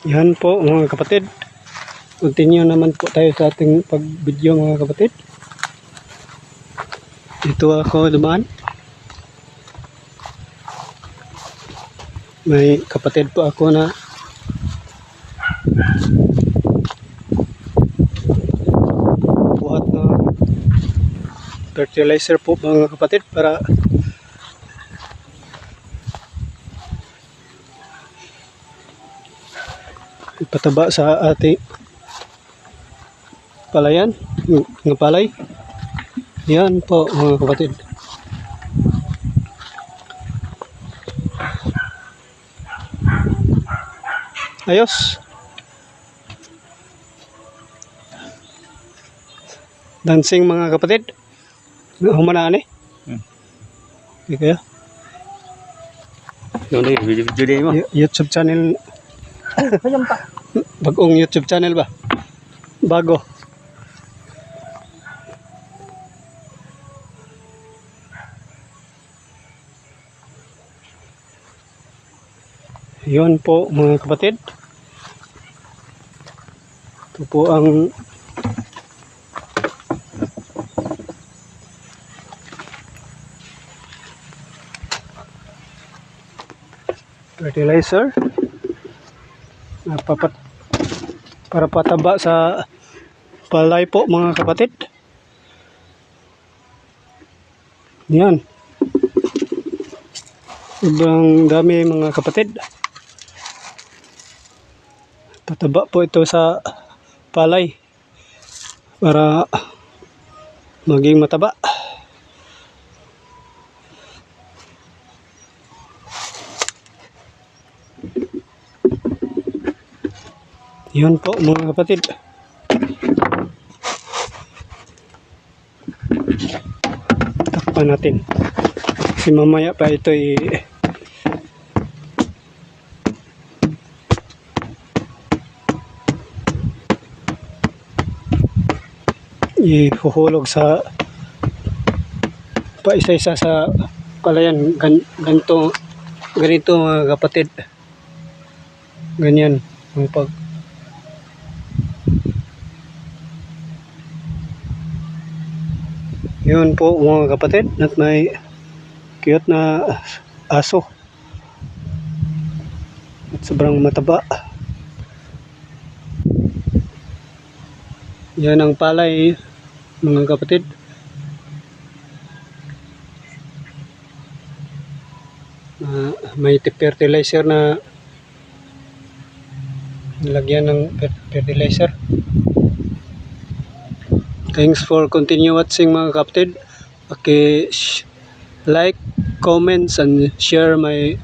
Yan po mga kapatid. Continue naman po tayo sa ating pag-video mga kapatid. Dito ako dumaan. May kapatid po ako na buhat na fertilizer po mga kapatid para ipataba sa ating palayan, ng palay. Yan po mga kapatid. Ayos. Dancing mga kapatid. Humanaan eh. Okay kaya? Video din mo. YouTube channel. Bagong YouTube channel ba? Bago. Yun po mga kapatid. Ito po ang fertilizer para pataba sa palay po mga kapatid. Yan. Sobrang dami mga kapatid. Pataba po ito sa palay para maging mataba. Yun po mga kapatid. Takpan natin. Kasi mamaya pa ito ihuhulog sa pa isa-isa sa palayan. Ganito mga kapatid. Ganyan ang pag yun po mga kapatid, at may cute na aso at sobrang mataba. Yan ang palay mga kapatid. May fertilizer na nilagyan ng fertilizer. Thanks for continue watching mga kapatid. Okay, like, comments and share my